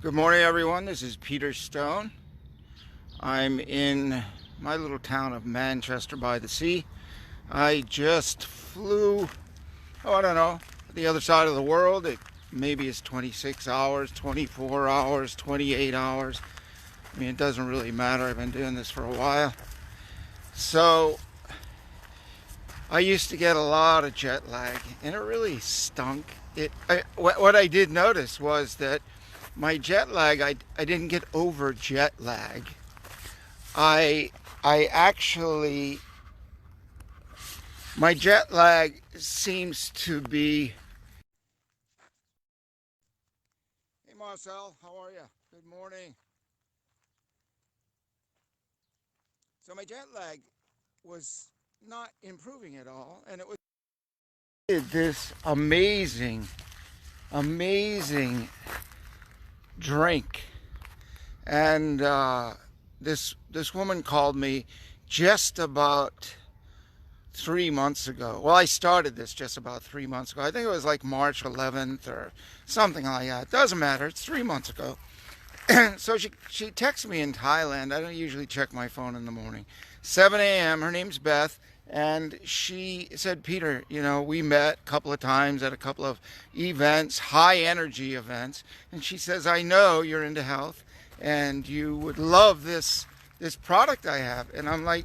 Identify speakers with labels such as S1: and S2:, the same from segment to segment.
S1: Good morning, everyone. This is Peter Stone. I'm in my little town of Manchester by the Sea. I just flew, I don't know, the other side of the world. It maybe is 26 hours, 24 hours, 28 hours. I mean, it doesn't really matter. I've been doing this for a while. So, I used to get a lot of jet lag, and it really stunk. What I did notice was that my jet lag, I didn't get over jet lag. I actually, my jet lag seems to be. Hey Marcel, how are you? Good morning. So my jet lag was not improving at all, and it was this amazing drink. And this woman called me just about 3 months ago. Well, I started this just about 3 months ago. I think it was like March 11th or something like that. Doesn't matter. It's 3 months ago. So she texted me in Thailand. I don't usually check my phone in the morning. 7 a.m. Her name's Beth. And she said, Peter, you know, we met a couple of times at a couple of events, high energy events. And she says, I know you're into health and you would love this product I have. And I'm like,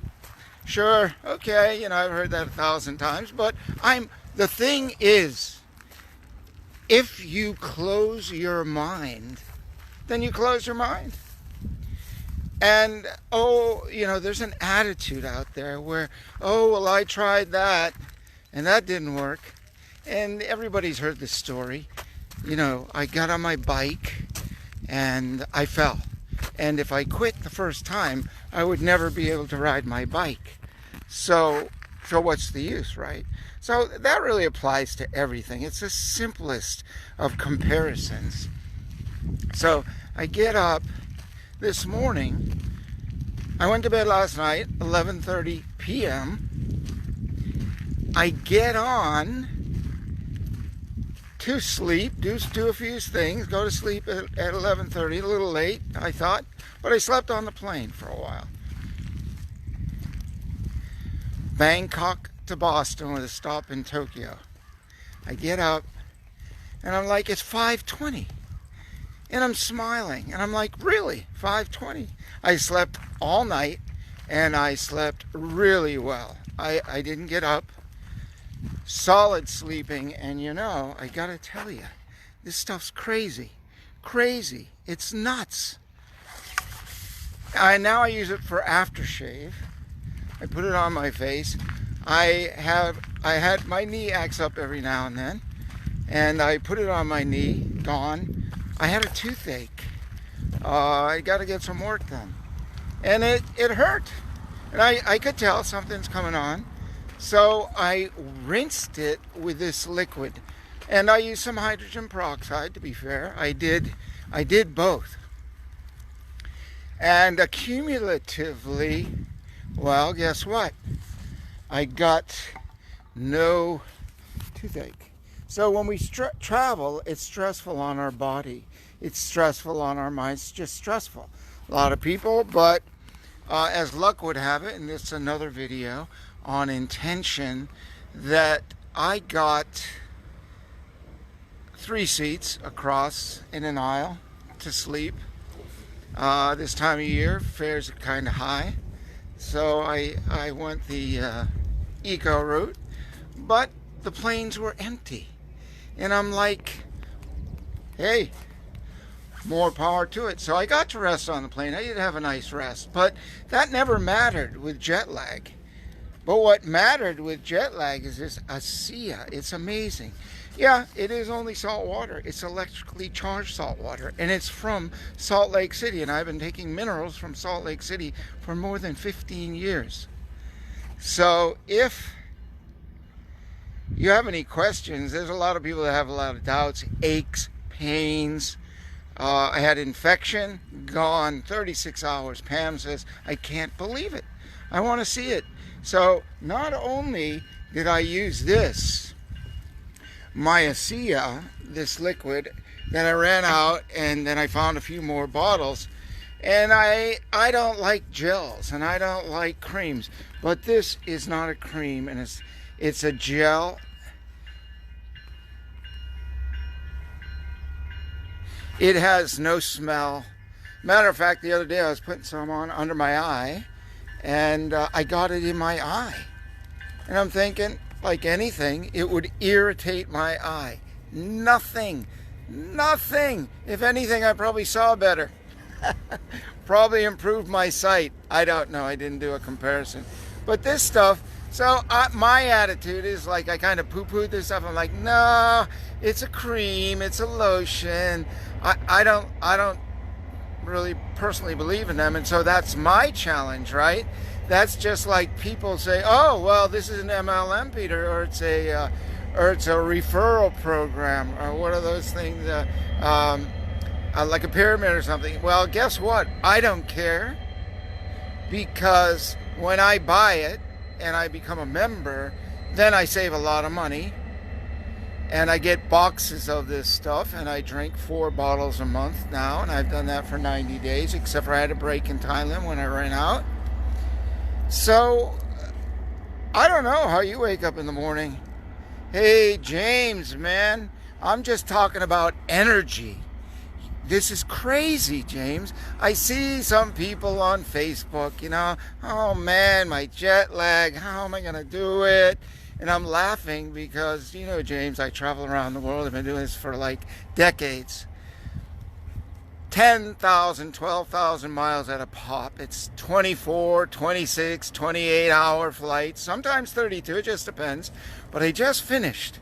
S1: sure, okay, you know, I've heard that 1,000 times. But the thing is, if you close your mind, then you close your mind. And, you know, there's an attitude out there where, well, I tried that and that didn't work. And everybody's heard this story. You know, I got on my bike and I fell. And if I quit the first time, I would never be able to ride my bike. So what's the use, right? So that really applies to everything. It's the simplest of comparisons. So I get up this morning. I went to bed last night, 11:30 p.m. I get on to sleep, do a few things, go to sleep at 11:30, a little late, I thought, but I slept on the plane for a while. Bangkok to Boston with a stop in Tokyo. I get up and I'm like, it's 5:20. And I'm smiling, and I'm like, really? 5:20? I slept all night, and I slept really well. I didn't get up. Solid sleeping, and you know, I gotta tell you, this stuff's crazy. Crazy. It's nuts. Now I use it for aftershave. I put it on my face. I had my knee acts up every now and then, and I put it on my knee, gone. I had a toothache. I got to get some work done. And it hurt. And I could tell something's coming on. So I rinsed it with this liquid. And I used some hydrogen peroxide, to be fair. I did both. And accumulatively, well, guess what? I got no toothache. So when we travel, it's stressful on our body. It's stressful on our minds. It's just stressful. A lot of people, but as luck would have it, and this is another video on intention, that I got 3 seats across in an aisle to sleep. This time of year, fares are kind of high. So I went the eco route, but the planes were empty. And I'm like, hey, more power to it. So I got to rest on the plane. I did have a nice rest, but that never mattered with jet lag. But what mattered with jet lag is this ASEA. It's amazing. Yeah, it is only salt water. It's electrically charged salt water, and it's from Salt Lake City. And I've been taking minerals from Salt Lake City for more than 15 years. So if you have any questions, there's a lot of people that have a lot of doubts, aches, pains. I had infection, gone 36 hours. Pam says, I can't believe it. I want to see it. So not only did I use this Myosia, this liquid, Then I ran out, and then I found a few more bottles. And I don't like gels, and I don't like creams, but this is not a cream, and it's a gel. It has no smell. Matter of fact, the other day I was putting some on under my eye, and I got it in my eye. And I'm thinking, like anything, it would irritate my eye. Nothing. Nothing. If anything, I probably saw better. Probably improved my sight. I don't know. I didn't do a comparison. But this stuff, so my attitude is like I kind of poo-pooed this stuff. I'm like, no, it's a cream. It's a lotion. I don't really personally believe in them. And so that's my challenge, right? That's just like people say, oh, well, this is an MLM, Peter, or it's a referral program, or what are those things? Like a pyramid or something. Well, guess what? I don't care, because when I buy it and I become a member, then I save a lot of money, and I get boxes of this stuff, and I drink 4 bottles a month now, and I've done that for 90 days, except for I had a break in Thailand when I ran out. So I don't know how you wake up in the morning. Hey, James, man, I'm just talking about energy. This is crazy, James. I see some people on Facebook, oh man, my jet lag, how am I going to do it? And I'm laughing because, James, I travel around the world. I've been doing this for like decades. 10,000, 12,000 miles at a pop. It's 24, 26, 28-hour flights, sometimes 32, it just depends. But I just finished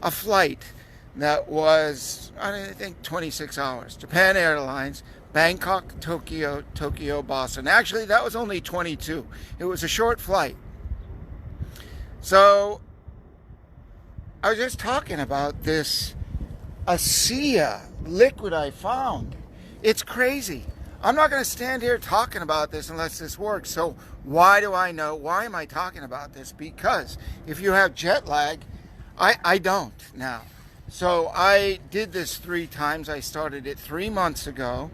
S1: a flight that was, I think, 26 hours. Japan Airlines, Bangkok, Tokyo, Tokyo, Boston. Actually, that was only 22. It was a short flight. So, I was just talking about this ASEA liquid I found. It's crazy. I'm not going to stand here talking about this unless this works. So, why do I know? Why am I talking about this? Because if you have jet lag, I don't now. So I did this 3 times. I started it 3 months ago.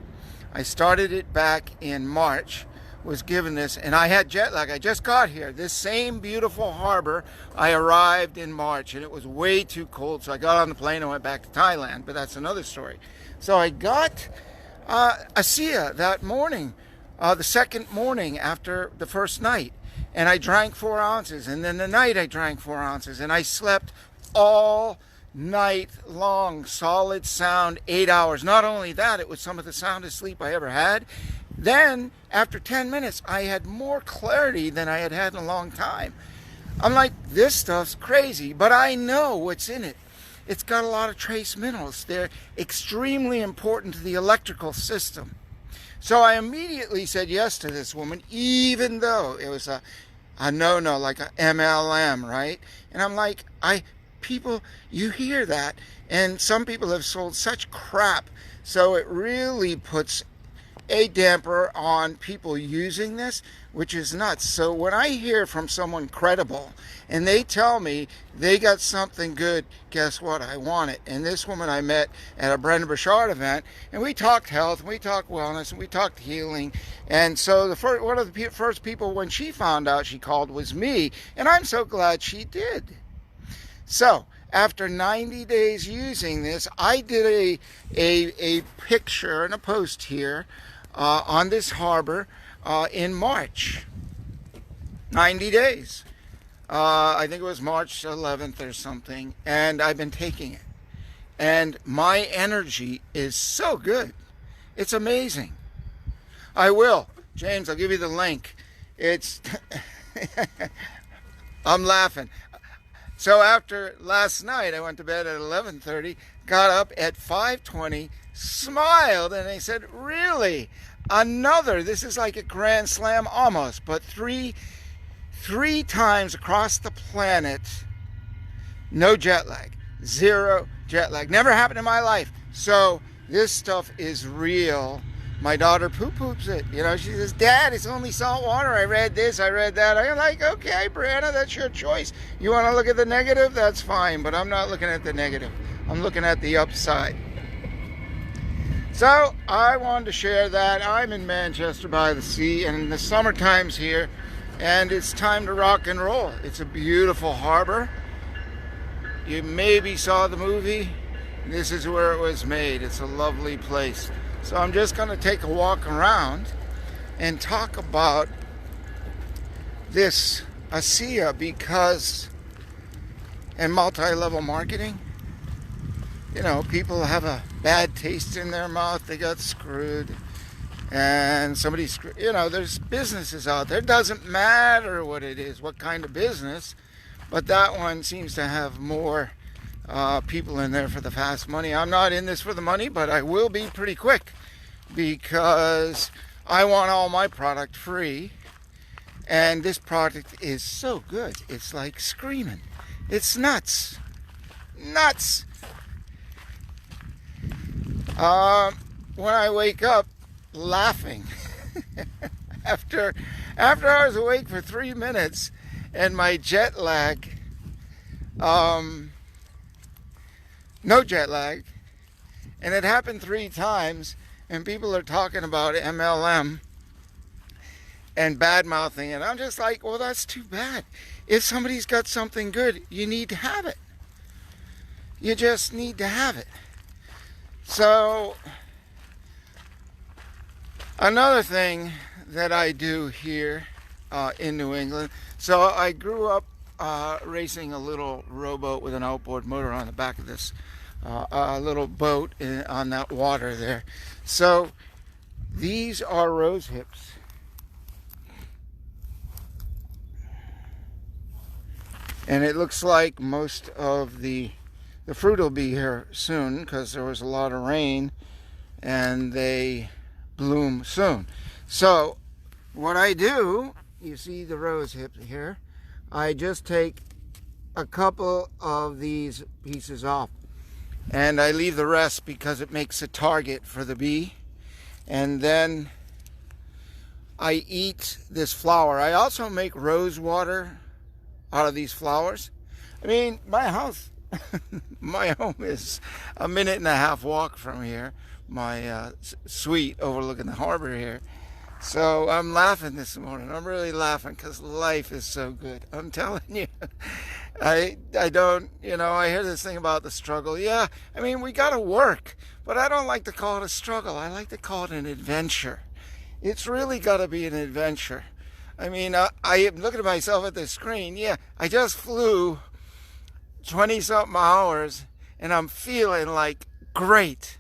S1: I started it back in March, was given this, and I had jet lag. I just got here. This same beautiful harbor, I arrived in March, and it was way too cold, so I got on the plane and went back to Thailand, but that's another story. So I got ASEA that morning, the second morning after the first night, and I drank 4 ounces, and then the night I drank 4 ounces, and I slept all night long, solid sound, 8 hours. Not only that, it was some of the soundest sleep I ever had. Then, after 10 minutes, I had more clarity than I had had in a long time. I'm like, this stuff's crazy, but I know what's in it. It's got a lot of trace minerals. They're extremely important to the electrical system. So I immediately said yes to this woman, even though it was a no-no, like a MLM, right? And I'm like, people, you hear that, and some people have sold such crap, so it really puts a damper on people using this, which is nuts. So when I hear from someone credible and they tell me they got something good, guess what? I want it. And this woman I met at a Brendan Burchard event, and we talked health, and we talked wellness, and we talked healing. And so one of the first people when she found out she called was me, and I'm so glad she did. So, after 90 days using this, I did a picture and a post here on this harbor in March. 90 days. I think it was March 11th or something, and I've been taking it. And my energy is so good. It's amazing. I will. James, I'll give you the link. It's... I'm laughing. So after last night, I went to bed at 11:30, got up at 5:20, smiled, and they said, really? Another? This is like a grand slam almost, but three times across the planet, no jet lag, 0 jet lag. Never happened in my life. So this stuff is real. My daughter poo-poops it. She says, Dad, it's only salt water. I read this, I read that. I'm like, okay, Brianna, that's your choice. You want to look at the negative? That's fine, but I'm not looking at the negative. I'm looking at the upside. So I wanted to share that. I'm in Manchester by the sea, and the summertime's here, and it's time to rock and roll. It's a beautiful harbor. You maybe saw the movie. This is where it was made. It's a lovely place. So I'm just going to take a walk around and talk about this ASEA and multi-level marketing. You know, people have a bad taste in their mouth. They got screwed. And there's businesses out there. It doesn't matter what it is, what kind of business. But that one seems to have more people in there for the fast money. I'm not in this for the money, but I will be pretty quick because I want all my product free. And this product is so good. It's like screaming. It's nuts. Nuts. When I wake up laughing after I was awake for 3 minutes and my jet lag, no jet lag, and it happened 3 times, and people are talking about MLM and bad mouthing, and I'm just like, well, that's too bad. If somebody's got something good, you need to have it. You just need to have it. So another thing that I do here in New England, so I grew up racing a little rowboat with an outboard motor on the back of this little boat on that water there. So these are rose hips. And it looks like most of the fruit will be here soon because there was a lot of rain and they bloom soon. So what I do, you see the rose hip here, I just take a couple of these pieces off and I leave the rest because it makes a target for the bee. And then I eat this flower. I also make rose water out of these flowers. I mean, my home is a 1.5-minute walk from here. My suite overlooking the harbor here. So I'm laughing this morning. I'm really laughing because life is so good. I'm telling you. I don't, I hear this thing about the struggle. Yeah, I mean, we got to work. But I don't like to call it a struggle. I like to call it an adventure. It's really got to be an adventure. I mean, I am looking at myself at the screen. Yeah, I just flew 20-something hours, and I'm feeling like great.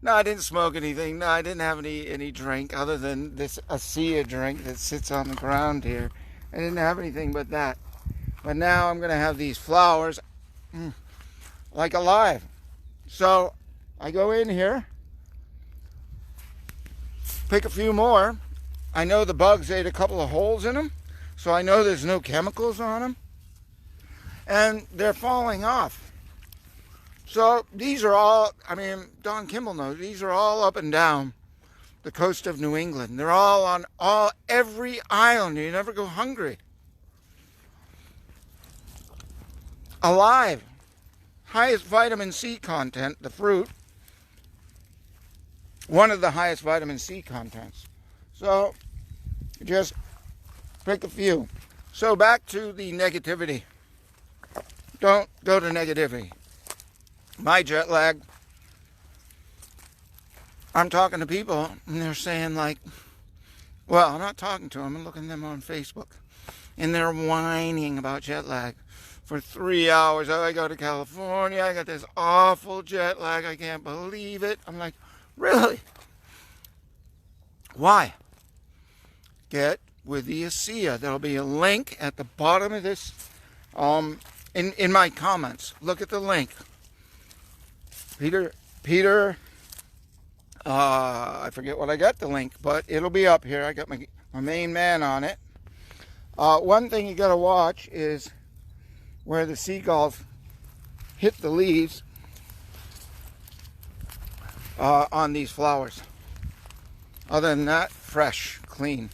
S1: No, I didn't smoke anything. No, I didn't have any drink other than this ASEA drink that sits on the ground here. I didn't have anything but that. But now I'm going to have these flowers like alive. So I go in here, pick a few more. I know the bugs ate a couple of holes in them, so I know there's no chemicals on them. And they're falling off. So these are all, I mean, Don Kimball knows, these are all up and down the coast of New England. They're all on every island. You never go hungry. Alive. Highest vitamin C content, the fruit. One of the highest vitamin C contents. So just pick a few. So back to the negativity. Don't go to negativity. My jet lag, I'm talking to people and they're saying like, well, I'm not talking to them, I'm looking at them on Facebook. And they're whining about jet lag for 3 hours. Oh, I go to California, I got this awful jet lag, I can't believe it. I'm like, really? Why? Get with the ASEA. There'll be a link at the bottom of this, in my comments. Look at the link. Peter, I forget what I got the link, but it'll be up here. I got my main man on it. One thing you got to watch is where the seagulls hit the leaves on these flowers. Other than that, fresh, clean.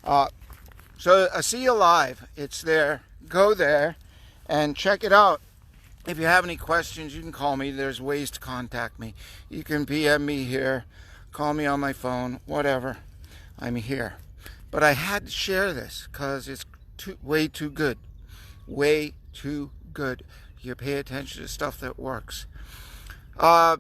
S1: So ASEA Live, it's there. Go there and check it out. If you have any questions, you can call me. There's ways to contact me. You can PM me here, call me on my phone, whatever. I'm here. But I had to share this because it's way too good. Way too good. You pay attention to stuff that works.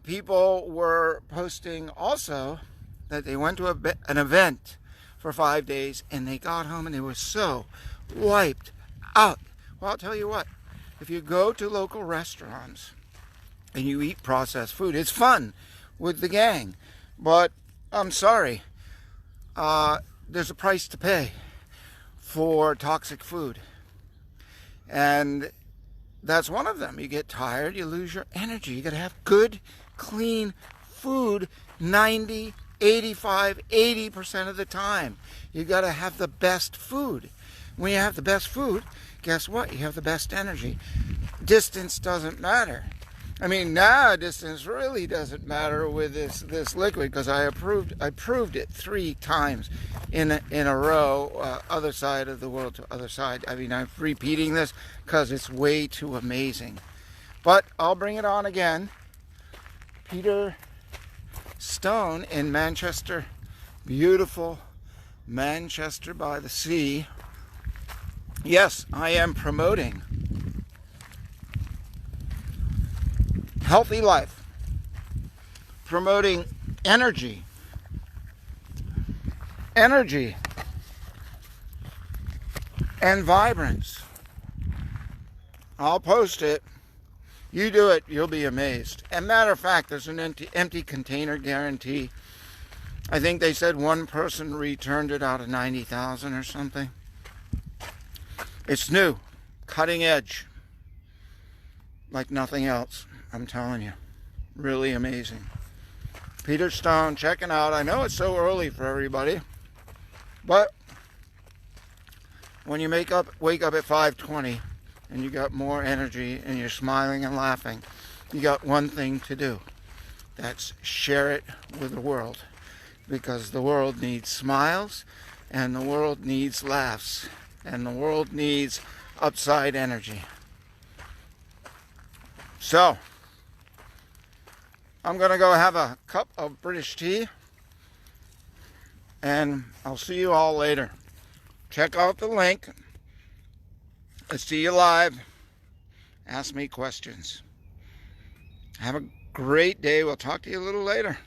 S1: People were posting also that they went to an event for 5 days and they got home and they were so wiped out. Well, I'll tell you what. If you go to local restaurants and you eat processed food, it's fun with the gang. But I'm sorry, there's a price to pay for toxic food. And that's one of them. You get tired, you lose your energy. You got to have good, clean food 90, 85, 80% of the time. You got to have the best food. When you have the best food, guess what? You have the best energy. Distance doesn't matter. I mean, now distance really doesn't matter with this liquid because I proved it 3 times in a row, other side of the world to other side. I mean, I'm repeating this because it's way too amazing. But I'll bring it on again. Peter Stone in Manchester, beautiful Manchester by the sea. Yes, I am promoting healthy life, promoting energy and vibrance. I'll post it. You do it, you'll be amazed. And matter of fact, there's an empty container guarantee. I think they said one person returned it out of 90,000 or something. It's new, cutting edge, like nothing else. I'm telling you, really amazing. Peter Stone, checking out. I know it's so early for everybody, but when you wake up at 5:20 and you got more energy and you're smiling and laughing, you got one thing to do. That's share it with the world, because the world needs smiles and the world needs laughs and the world needs upside energy. So, I'm going to go have a cup of British tea, and I'll see you all later. Check out the link. I'll see you live. Ask me questions. Have a great day. We'll talk to you a little later.